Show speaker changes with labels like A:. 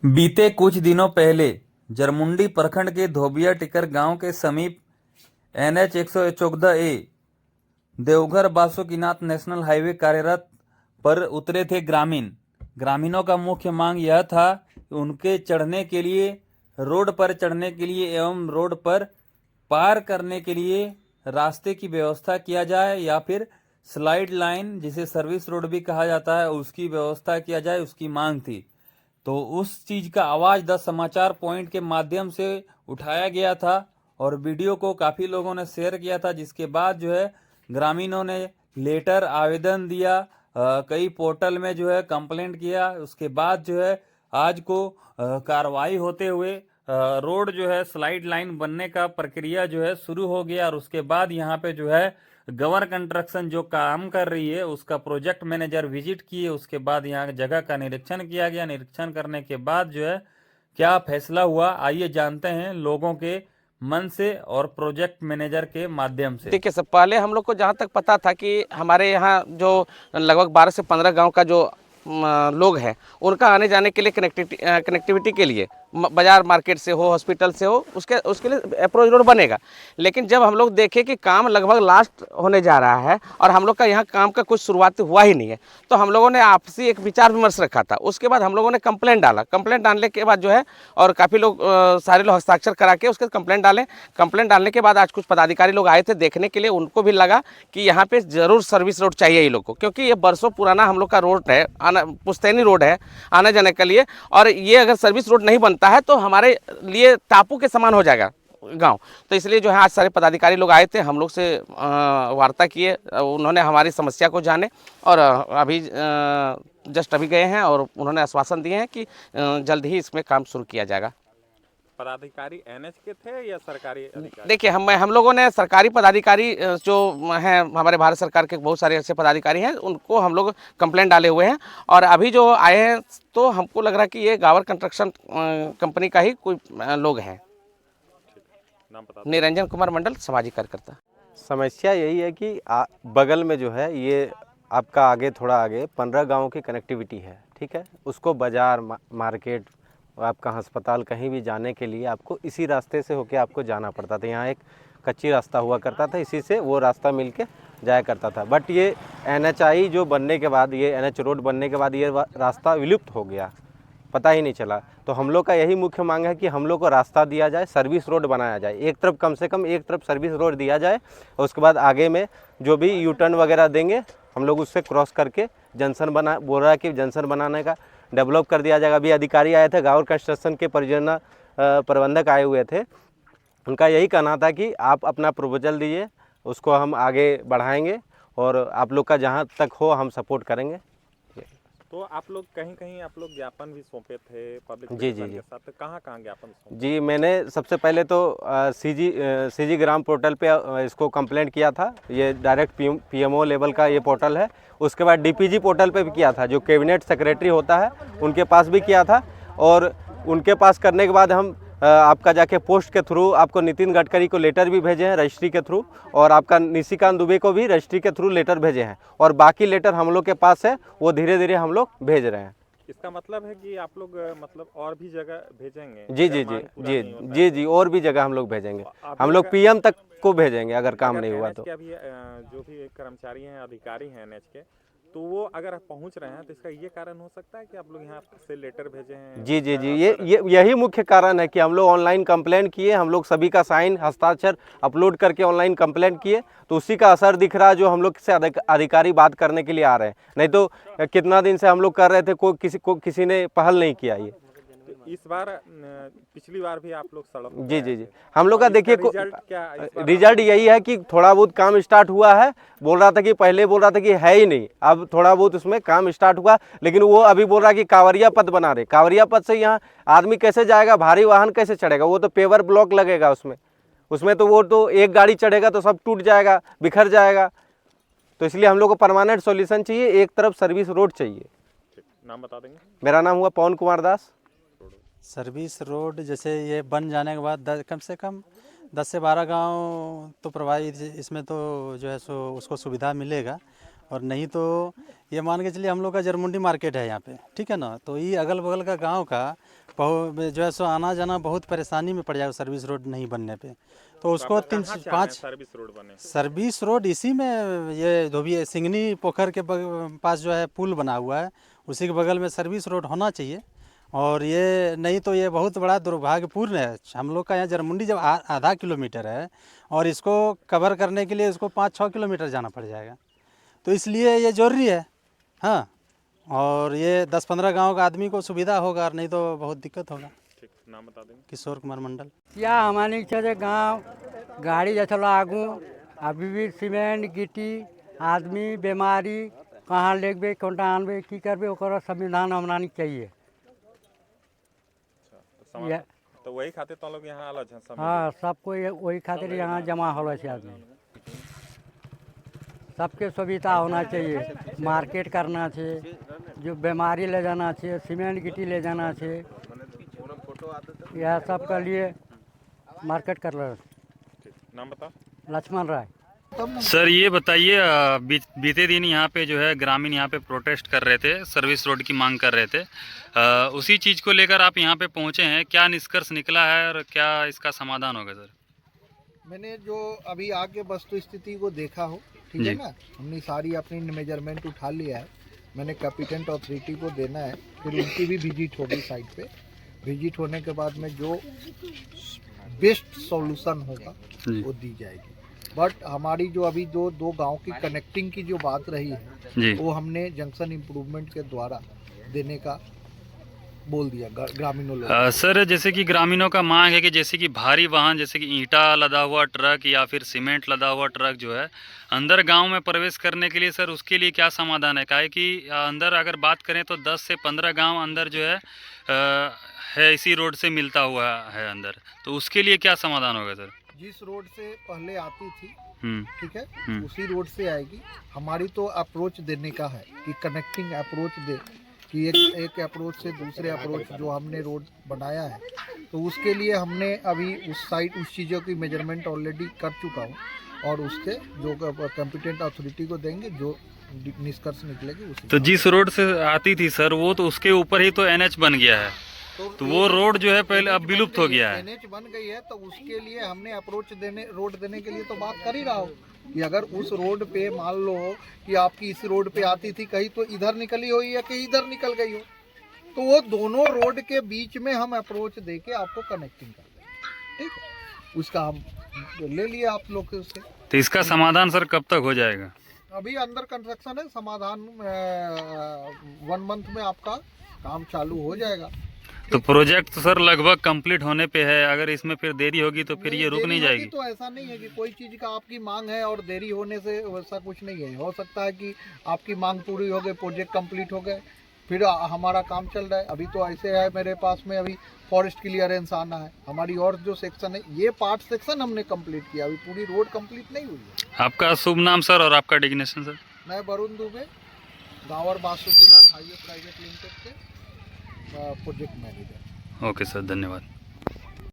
A: बीते कुछ दिनों पहले जरमुंडी प्रखंड के धोबिया टिकर गांव के समीप NH 114A Deoghar Basukinath national highway कार्यरत पर उतरे थे ग्रामीणों का मुख्य मांग यह था कि उनके चढ़ने के लिए, रोड पर चढ़ने के लिए एवं रोड पर पार करने के लिए रास्ते की व्यवस्था किया जाए या फिर स्लाइड लाइन, जिसे सर्विस रोड भी कहा जाता है, उसकी व्यवस्था किया जाए, उसकी मांग थी। तो उस चीज का आवाज 10 समाचार पॉइंट के माध्यम से उठाया गया था और वीडियो को काफी लोगों ने शेयर किया था, जिसके बाद जो है ग्रामीणों ने लेटर आवेदन दिया, कई पोर्टल में जो है कंप्लेंट किया। उसके बाद जो है आज को कार्रवाई होते हुए रोड जो है स्लाइड लाइन बनने का प्रक्रिया जो है शुरू हो गया। और उसके बाद यहाँ पे जो है गवर कंस्ट्रक्शन जो काम कर रही है उसका प्रोजेक्ट मैनेजर विजिट किए। उसके बाद यहाँ जगह का निरीक्षण किया गया। निरीक्षण करने के बाद जो है क्या फैसला हुआ, आइए जानते हैं लोगों के मन से और प्रोजेक्ट मैनेजर के माध्यम से।
B: देखिए, सब पहले हम लोग को जहाँ तक पता था कि हमारे यहाँ जो लगभग 12 से 15 गांव का जो लोग हैं, उनका आने जाने के लिए कनेक्टिविटी के लिए बाजार मार्केट से हो, हॉस्पिटल से हो, उसके लिए अप्रोच रोड बनेगा। लेकिन जब हम लोग देखें कि काम लगभग लास्ट होने जा रहा है और हम लोग का यहाँ काम का कुछ शुरुआत हुआ ही नहीं है, तो हम लोगों ने आपसी एक विचार विमर्श रखा था। उसके बाद हम लोगों ने कंप्लेंट डाला। कंप्लेंट डालने के बाद जो है, और काफ़ी लोग सारे लोग हस्ताक्षर करा के उसके कंप्लेंट डाले। कंप्लेंट डालने के बाद आज कुछ पदाधिकारी लोग आए थे देखने के लिए। उनको भी लगा कि यहाँ पे ज़रूर सर्विस रोड चाहिए ये लोग को, क्योंकि ये बरसों पुराना हम लोग का रोड है, पुश्तैनी रोड है आने जाने के लिए। और ये अगर सर्विस रोड नहीं बनता है तो हमारे लिए टापू के समान हो जाएगा गांव। तो इसलिए जो है आज सारे पदाधिकारी लोग आए थे, हम लोग से वार्ता किए, उन्होंने हमारी समस्या को जाने और अभी जस्ट अभी गए हैं और उन्होंने आश्वासन दिए हैं कि जल्द ही इसमें काम शुरू किया जाएगा।
C: पदाधिकारी NH के थे या सरकारी अधिकारी?
B: देखिए, हम लोगों ने सरकारी पदाधिकारी जो हैं, हमारे भारत सरकार के बहुत सारे ऐसे पदाधिकारी हैं, उनको हम लोग कंप्लेंट डाले हुए हैं। और अभी जो आए हैं तो हमको लग रहा है कि ये गावर कंस्ट्रक्शन कंपनी का ही कोई लोग हैं।
C: नाम बता।
B: निरंजन कुमार मंडल, सामाजिक कार्यकर्ता।
D: समस्या यही है कि बगल में जो है ये आपका आगे थोड़ा आगे 15 गाँव की कनेक्टिविटी है, ठीक है। उसको बाज़ार मार्केट आपका अस्पताल कहीं भी जाने के लिए आपको इसी रास्ते से होके आपको जाना पड़ता था। यहाँ एक कच्ची रास्ता हुआ करता था, इसी से वो रास्ता मिलके जाया करता था। बट ये NHI जो बनने के बाद, ये NH रोड बनने के बाद ये रास्ता विलुप्त हो गया, पता ही नहीं चला। तो हम लोग का यही मुख्य मांग है कि हम लोग को रास्ता दिया जाए, सर्विस रोड बनाया जाए। एक तरफ कम से कम एक तरफ सर्विस रोड दिया जाए और उसके बाद आगे में जो भी यू टर्न वगैरह देंगे हम लोग उससे क्रॉस करके जंक्शन बोल रहा है कि जंक्शन बनाने का डेवलप कर दिया जाएगा। अभी अधिकारी आए थे, गाँव कंस्ट्रक्शन के परियोजना प्रबंधक आए हुए थे। उनका यही कहना था कि आप अपना प्रपोजल दीजिए, उसको हम आगे बढ़ाएंगे और आप लोग का जहाँ तक हो हम सपोर्ट करेंगे।
C: तो आप लोग कहीं आप लोग ज्ञापन भी सौंपे थे पब्लिक
D: जी
C: के साथ, तो कहाँ ज्ञापन सौंपे?
D: जी, मैंने सबसे पहले तो सीजी ग्राम पोर्टल पे इसको कंप्लेंट किया था। ये डायरेक्ट PMO लेवल का ये पोर्टल है। उसके बाद DPG पोर्टल पे भी किया था, जो कैबिनेट सेक्रेटरी होता है उनके पास भी किया था। और उनके पास करने के बाद हम आपका जाके पोस्ट के थ्रू आपको नितिन गडकरी को लेटर भी भेजे हैं रजिस्ट्री के थ्रू, और आपका निशिकांत दुबे को भी रजिस्ट्री के थ्रू लेटर भेजे हैं। और बाकी लेटर हम लोग के पास है, वो धीरे धीरे हम लोग भेज रहे हैं।
C: इसका मतलब है कि आप लोग मतलब और भी जगह भेजेंगे?
D: जी जी जी जी जी जी, और भी जगह हम लोग भेजेंगे। हम लोग PM तक को भेजेंगे अगर काम नहीं हुआ तो।
C: अभी जो भी कर्मचारी हैं, अधिकारी हैं NH के, तो वो अगर पहुंच रहे हैं तो इसका ये कारण हो सकता है कि आप लोग यहाँ से लेटर भेजे हैं?
D: जी जी जी, यही मुख्य कारण है कि हम लोग ऑनलाइन कंप्लेंट किए, हम लोग सभी का साइन हस्ताक्षर अपलोड करके ऑनलाइन कंप्लेंट किए, तो उसी का असर दिख रहा है जो हम लोग से अधिकारी बात करने के लिए आ रहे हैं। नहीं तो कितना दिन से हम लोग कर रहे थे, किसी ने पहल नहीं किया। ये
C: इस बार पिछली बार भी आप लोग सड़क
D: जी जी जी, हम लोग का देखिए
C: रिजल्ट
D: यही है कि थोड़ा बहुत काम स्टार्ट हुआ है। बोल रहा था कि पहले बोल रहा था कि है ही नहीं, अब थोड़ा बहुत उसमें काम स्टार्ट हुआ। लेकिन वो अभी बोल रहा है कि कांवरिया पथ बना रहे। कांवरिया पथ से यहाँ आदमी कैसे जाएगा, भारी वाहन कैसे चढ़ेगा? वो तो पेवर ब्लॉक लगेगा उसमें तो वो तो एक गाड़ी चढ़ेगा तो सब टूट जाएगा, बिखर जाएगा। तो इसलिए हम लोग को परमानेंट सॉल्यूशन चाहिए, एक तरफ सर्विस रोड चाहिए।
C: नाम बता देंगे?
D: मेरा नाम हुआ पवन कुमार दास।
E: सर्विस रोड जैसे ये बन जाने के बाद कम से कम 10 से 12 गांव तो प्रभावित, इसमें तो जो है सो उसको सुविधा मिलेगा। और नहीं तो ये मान के चलिए हम लोग का जरमुंडी मार्केट है यहाँ पे, ठीक है ना, तो ये अगल बगल का गांव का जो है सो आना जाना बहुत परेशानी में पड़ जाएगा सर्विस रोड नहीं बनने पे। तो उसको
C: आप लोग
E: 3
C: कहाँ चाह रहे हैं
E: 5
C: सर्विस रोड बने?
E: सर्विस रोड इसी में ये धोबी सिंगनी पोखर के पास जो है पुल बना हुआ है, उसी के बगल में सर्विस रोड होना चाहिए। और ये नहीं तो ये बहुत बड़ा दुर्भाग्यपूर्ण है। हम लोग का यहाँ जरमुंडी जब आधा किलोमीटर है और इसको कवर करने के लिए इसको 5-6 किलोमीटर जाना पड़ जाएगा। तो इसलिए ये ज़रूरी है। हाँ, और ये 10-15 गांव का आदमी को सुविधा होगा, और नहीं तो बहुत दिक्कत होगा।
C: ठीक, नाम बता देंगे?
E: किशोर कुमार मंडल।
F: या हमारे चले गांव गाड़ी जैसे आगू अभी भी सीमेंट गिट्टी आदमी बीमारी कहाँ लेके कोटा आनबे की करबे ओकर संविधान बनानी चाहिए।
C: अच्छा, तो वही खातिर तो लोग यहाँ आल हैं।
F: हाँ, सबको वही खातिर यहाँ जमा हो आदमी। सबके सुविधा होना चाहिए, मार्केट करना चाहिए, जो बीमारी ले जाना चाहिए, सीमेंट गिट्टी ले जाना चाहिए, यह सब के लिए मार्केट कर रहे।
C: नाम बता?
F: लक्ष्मण राय।
A: सर ये बताइए, बीते दिन यहाँ पे जो है ग्रामीण यहाँ पे प्रोटेस्ट कर रहे थे, सर्विस रोड की मांग कर रहे थे। उसी चीज़ को लेकर आप यहाँ पे पहुँचे हैं, क्या निष्कर्ष निकला है और क्या इसका समाधान होगा सर?
G: मैंने जो अभी आके वस्तु स्थिति को देखा हो, ठीक है ना, हमने सारी अपनी मेजरमेंट उठा लिया है। मैंने कैपिटेंट अथॉरिटी को देना है, फिर उनकी भी विजिट होगी साइट पे। विजिट होने के बाद में जो बेस्ट सॉल्यूशन होगा वो दी जाएगी। बट हमारी जो अभी जो 2 गांव की कनेक्टिंग की जो बात रही है वो हमने जंक्शन इम्प्रूवमेंट के द्वारा देने का बोल दिया ग्रामीणों लोगों।
A: सर जैसे कि ग्रामीणों का मांग है कि जैसे कि भारी वाहन जैसे कि ईंटा लदा हुआ ट्रक या फिर सीमेंट लदा हुआ ट्रक जो है अंदर गांव में प्रवेश करने के लिए, सर उसके लिए क्या समाधान है? काहे कि अंदर अगर बात करें तो 10 से 15 गांव अंदर जो है इसी रोड से मिलता हुआ है अंदर, तो उसके लिए क्या समाधान होगा सर?
G: जिस रोड से पहले आती थी, ठीक है,
A: हम्म।
G: उसी रोड से आएगी। हमारी तो अप्रोच देने का है कि कनेक्टिंग अप्रोच दे, कि एक अप्रोच से दूसरे अप्रोच जो हमने रोड बनाया है, तो उसके लिए हमने अभी उस साइड उस चीज़ों की मेजरमेंट ऑलरेडी कर चुका हूँ, और उसके जो कॉम्पिटेंट अथॉरिटी को देंगे, जो निष्कर्ष निकलेगी उसी।
A: तो जिस रोड से आती थी सर वो तो उसके ऊपर ही तो NH बन गया है, तो वो रोड जो है पहले अब विलुप्त हो गया है।
G: NH बन गई है, तो उसके लिए हमने अप्रोच देने, रोड देने के लिए तो बात कर ही रहा हूँ कि अगर उस रोड पे मान लो कि आपकी इस रोड पे आती थी, कहीं तो इधर निकली हो या कहीं इधर निकल गई हो, तो वो दोनों रोड के बीच में हम अप्रोच दे के आपको कनेक्टिंग कर देंगे। ठीक है, उसका हम ले लिए आप लोग से।
A: तो इसका समाधान सर कब तक हो जाएगा?
G: अभी अंडर कंस्ट्रक्शन है, समाधान 1 मंथ में आपका काम चालू हो जाएगा।
A: तो प्रोजेक्ट तो सर लगभग कंप्लीट होने पे है, अगर इसमें फिर देरी होगी तो फिर ये रुक नहीं
G: देरी होगी
A: जाएगी?
G: तो ऐसा नहीं है कि कोई चीज़ का आपकी मांग है और देरी होने से वैसा कुछ नहीं है। हो सकता है कि आपकी मांग पूरी हो गई, प्रोजेक्ट कंप्लीट हो गए, फिर हमारा काम चल रहा है। अभी तो ऐसे है, मेरे पास में अभी फॉरेस्ट क्लियरेंस आना है, हमारी और जो सेक्शन है ये पार्ट सेक्शन हमने कंप्लीट किया, अभी पूरी रोड कंप्लीट नहीं हुई है।
A: आपका शुभ नाम सर और आपका डिग्नेशन सर?
G: मैं Varun Dubey, Gawar Basukinath highway private limited के प्रोजेक्ट मैनेजर।
A: ओके सर, धन्यवाद।